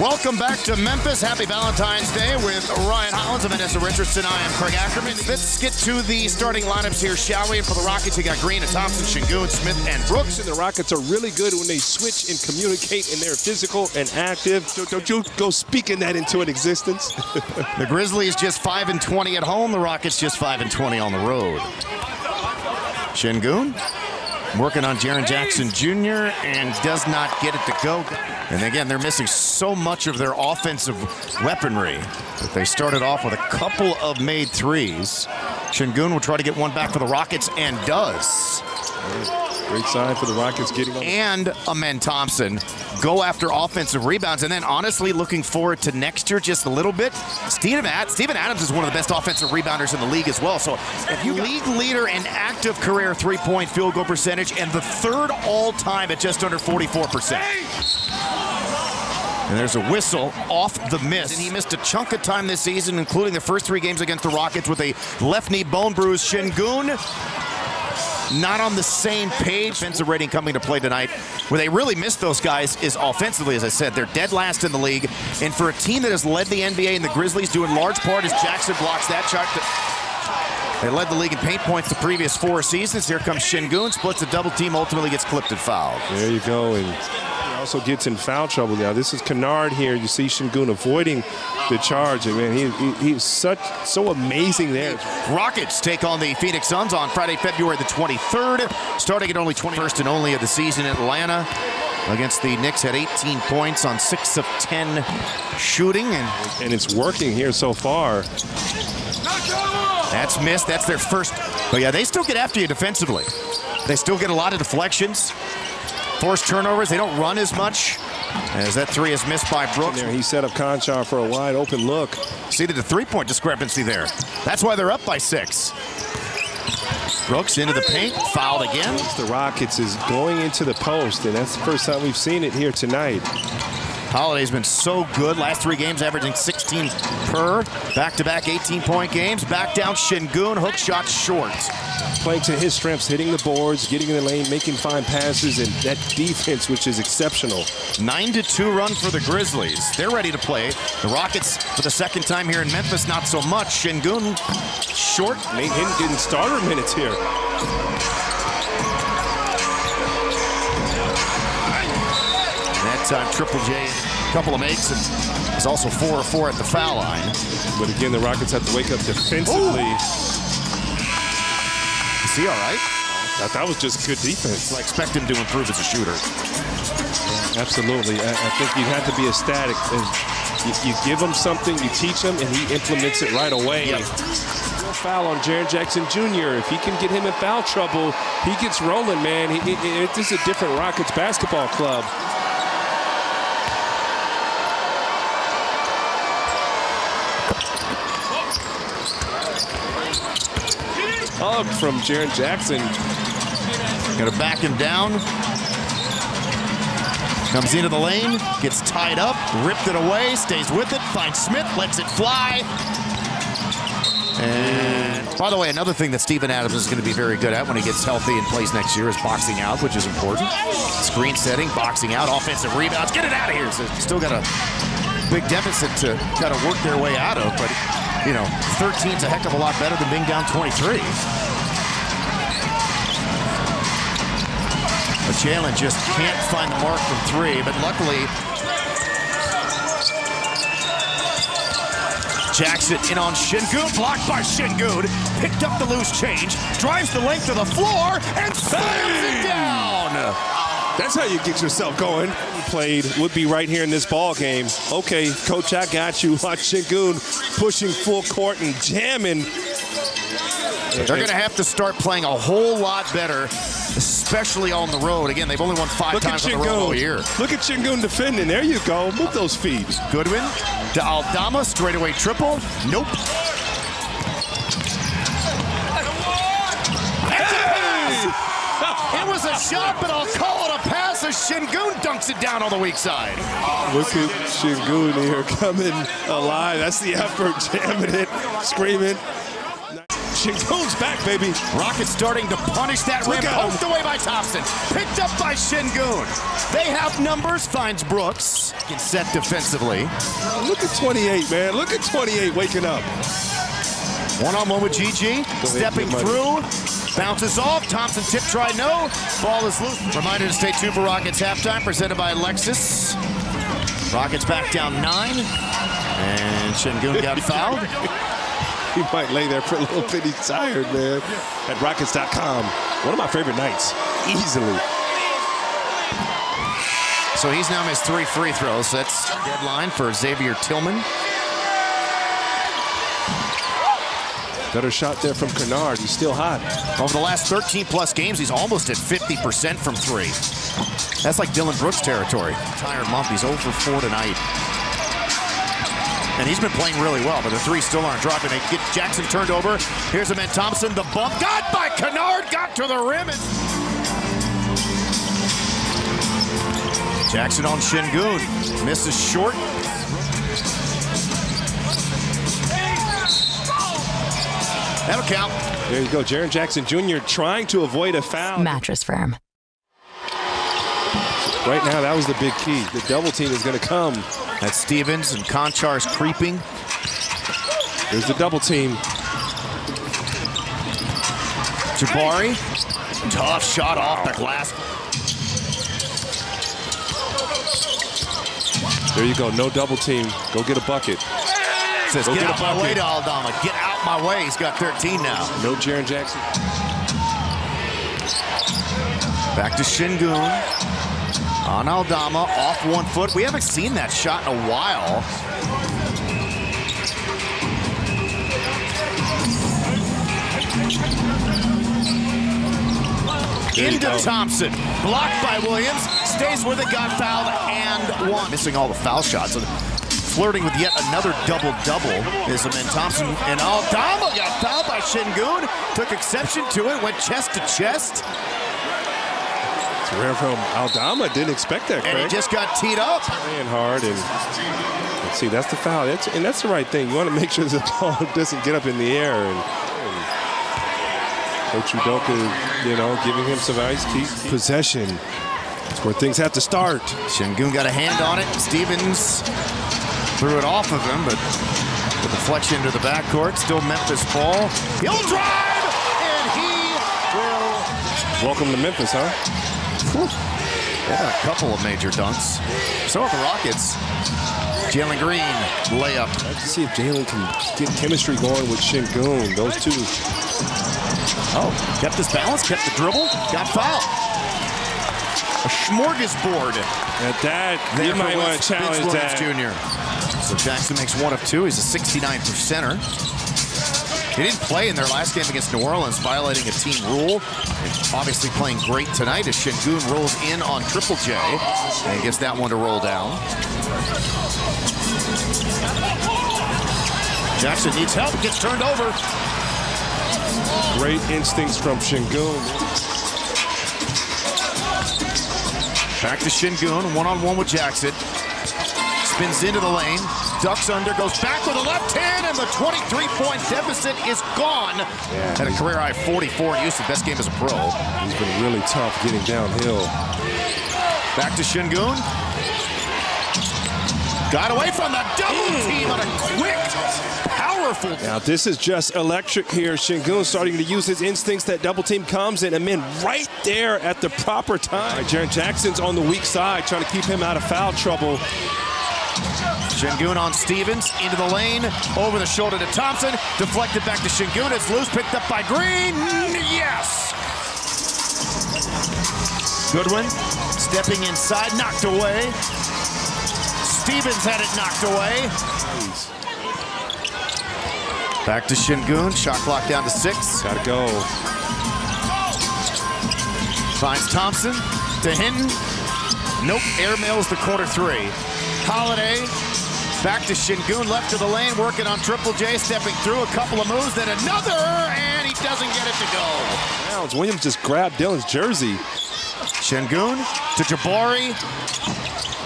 Welcome back to Memphis. Happy Valentine's Day with Ryan Hollins and Vanessa Richardson. I am Craig Ackerman. Let's get to the starting lineups here, shall we? And for the Rockets, you got Green and Thompson, Sengun, Smith, and Brooks. And the Rockets are really good when they switch and communicate and they're physical and active. Don't you go speaking that into an existence. The Grizzlies just 5-20 at home. The Rockets just 5-20 on the road. Sengun working on Jaren Jackson Jr. and does not get it to go. And again, they're missing so much of their offensive weaponry that they started off with a couple of made threes. Sengun will try to get one back for the Rockets and does. Great sign for the Rockets getting on. And Amen Thompson go after offensive rebounds. And then honestly looking forward to next year just a little bit. Steven Adams is one of the best offensive rebounders in the league as well. So if you league leader in active career three-point field goal percentage and the third all-time at just under 44%. And there's a whistle off the miss. And he missed a chunk of time this season, including the first 3 games against the Rockets with a left knee bone bruise. Sengun not on the same page. Defensive rating coming to play tonight. Where they really missed those guys is offensively, as I said. They're dead last in the league. And for a team that has led the NBA and the Grizzlies, due in large part as Jackson blocks that shot. They led the league in paint points the previous 4 seasons. Here comes Sengun, splits a double team, ultimately gets clipped and fouled. There you go. And he also gets in foul trouble now. This is Kennard here. You see Sengun avoiding the charge. And man, he's so amazing there. Rockets take on the Phoenix Suns on Friday, February the 23rd. Starting at only 21st and only of the season in Atlanta. Against the Knicks, had 18 points on 6 of 10 shooting. And it's working here so far. That's missed. That's their first. But yeah, they still get after you defensively. They still get a lot of deflections. Forced turnovers. They don't run as much. As that 3 is missed by Brooks. There, he set up Conchar for a wide open look. See the 3-point discrepancy there. That's why they're up by 6. Brooks into the paint, fouled again. The Rockets is going into the post, and that's the first time we've seen it here tonight. Holiday's been so good. Last 3 games averaging 16 per. Back-to-back 18-point games. Back down Sengun, hook shot short. Playing to his strengths, hitting the boards, getting in the lane, making fine passes, and that defense, which is exceptional. 9-2 run for the Grizzlies. They're ready to play. The Rockets, for the second time here in Memphis, not so much. Sengun, short. Nate Hinton getting starter minutes here. That time, Triple J, a couple of makes, and is also 4 of 4 at the foul line. But again, the Rockets have to wake up defensively. Ooh. Is he all right? That was just good defense. I expect him to improve as a shooter. Absolutely. I think you have to be ecstatic. You give him something, you teach him, and he implements it right away. Yep. Foul on Jaren Jackson Jr. If he can get him in foul trouble, he gets rolling, man. This is a different Rockets basketball club. Hug from Jaren Jackson. Got to back him down. Comes into the lane, gets tied up, ripped it away, stays with it, finds Smith, lets it fly. And by the way, another thing that Steven Adams is going to be very good at when he gets healthy and plays next year is boxing out, which is important. Screen setting, boxing out, offensive rebounds. Get it out of here. So still got a big deficit to kind of work their way out of, but you know, 13's a heck of a lot better than being down 23. But Jalen just can't find the mark from 3, but luckily Jackson in on Sengun, blocked by Sengun, picked up the loose change, drives the length of the floor, and slams it down. That's how you get yourself going. Played would be right here in this ball game. Okay, coach, I got you. Watch Sengun pushing full court and jamming. They're going to have to start playing a whole lot better, especially on the road. Again, they've only won 5 times in a row all year. Look at Sengun defending. There you go. Move those feet. Goodwin to Aldama, straightaway triple. Nope. It was a shot, but I'll call it a pass as Sengun dunks it down on the weak side. Look at Sengun here coming alive. That's the effort, jamming it, screaming. Şengün's back, baby. Rockets starting to punish that rim. Poked away by Thompson. Picked up by Şengün. They have numbers. Finds Brooks. Gets set defensively. Look at 28, man. Look at 28 waking up. One-on-one with GG. Stepping through. Bounces off. Thompson tip try, no. Ball is loose. Reminder to stay tuned for Rockets halftime, presented by Lexus. Rockets back down 9. And Şengün got fouled. He might lay there for a little bit. He's tired, man. At Rockets.com. One of my favorite nights. Easily. So he's now missed 3 free throws. That's deadline for Xavier Tillman. Better shot there from Kennard. He's still hot. Over the last 13-plus games, he's almost at 50% from 3. That's like Dylan Brooks territory. Tired month. He's 0 for 4 tonight. And he's been playing really well, but the 3 still aren't dropping. They get Jackson turned over. Here's a man Thompson. The bump. Got by Kennard. Got to the rim. Jackson on Şengün. Misses short. That'll count. There you go. Jaren Jackson Jr. trying to avoid a foul. Mattress Firm. Right now, that was the big key. The double team is going to come. That's Stevens and Konchar's creeping. There's the double team. Jabari. Tough shot off the glass. There you go. No double team. Go get a bucket. Says, get out my way to Aldama. Get out my way. He's got 13 now. No Jaren Jackson. Back to Şengün. On Aldama, off 1 foot. We haven't seen that shot in a while. Into Thompson. Blocked by Williams. Stays with it. Got fouled and 1. Missing all the foul shots. Flirting with yet another double-double is Amen Thompson. And Aldama got fouled by Şengün. Took exception to it. Went chest to chest. It's rare from Aldama. Didn't expect that, Craig. And he just got teed up. Playing hard. And let's see, that's the foul. And that's the right thing. You want to make sure the ball doesn't get up in the air. And Coach Udoka, giving him some ice. Keep possession. That's where things have to start. Şengün got a hand on it. Stevens threw it off of him, but the deflection to the backcourt. Still Memphis ball. He'll drive, and he will. Welcome to Memphis, huh? Yeah, a couple of major dunks. So are the Rockets. Jalen Green, layup. Let's see if Jalen can get chemistry going with Şengün. Those two. Oh, kept his balance, kept the dribble, got fouled. A smorgasbord. At that, you might want to challenge that. Jr. So Jackson makes 1 of 2. He's a 69%er. He didn't play in their last game against New Orleans, violating a team rule. And obviously playing great tonight as Şengün rolls in on Triple J. And he gets that one to roll down. Jackson needs help, gets turned over. Great instincts from Şengün. Back to Şengün, one-on-one with Jackson. Spins into the lane, ducks under, goes back with a left hand, and the 23-point deficit is gone. Yeah, Had a career-high 44 in Houston, best game as a pro. He's been really tough getting downhill. Back to Şengün. Got away from the double team on a quick, powerful. Now this is just electric here. Şengün starting to use his instincts. That double team comes in, and then right there at the proper time. Right, Jaren Jackson's on the weak side, trying to keep him out of foul trouble. Şengün on Stevens, into the lane, over the shoulder to Thompson, deflected back to Şengün. It's loose, picked up by Green. Yes! Goodwin, stepping inside, knocked away. Stevens had it knocked away. Back to Şengün, shot clock down to 6. Gotta go. Finds Thompson to Hinton. Nope, airmails the corner 3. Holiday, back to Şengün, left to the lane, working on Triple J, stepping through a couple of moves, then another, and he doesn't get it to go. Downs. Williams just grabbed Dylan's jersey. Şengün to Jabari.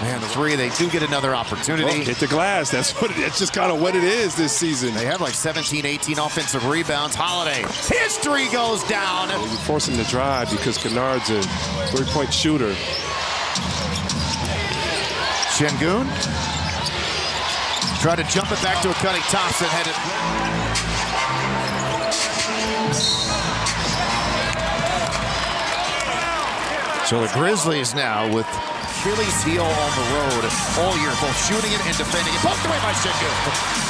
Man, the three, they do get another opportunity. Well, hit the glass. That's just kind of what it is this season. They have like 17, 18 offensive rebounds. Holiday, his three goes down. You force him to drive because Kennard's a three-point shooter. Şengün tried to jump it back to a cutting Thompson. Headed. So the Grizzlies now with Achilles heel on the road all year, both shooting it and defending it. Poked away by Şengün.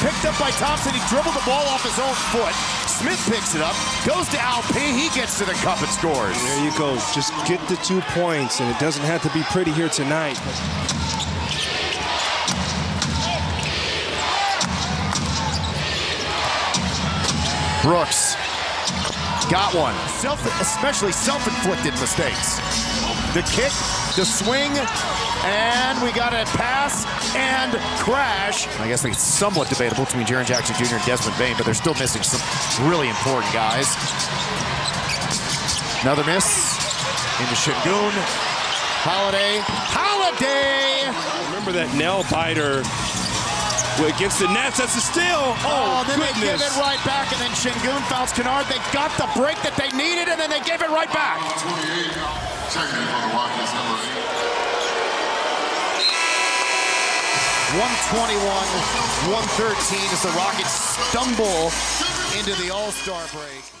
Picked up by Thompson. He dribbled the ball off his own foot. Smith picks it up, goes to Alpi. He gets to the cup and scores. There you go. Just get the 2 points, and it doesn't have to be pretty here tonight. Brooks got one. Especially self-inflicted mistakes. The kick, the swing, and we got a pass and crash. I guess it's somewhat debatable between Jaren Jackson Jr. and Desmond Bane, but they're still missing some really important guys. Another miss into Şengün. Holiday! Remember that nail biter against the Nets? That's a steal. Oh, then goodness. They give it right back, and then Şengün fouls Kennard. They got the break that they needed, and then they gave it right back. 121-113 as the Rockets stumble into the All-Star break.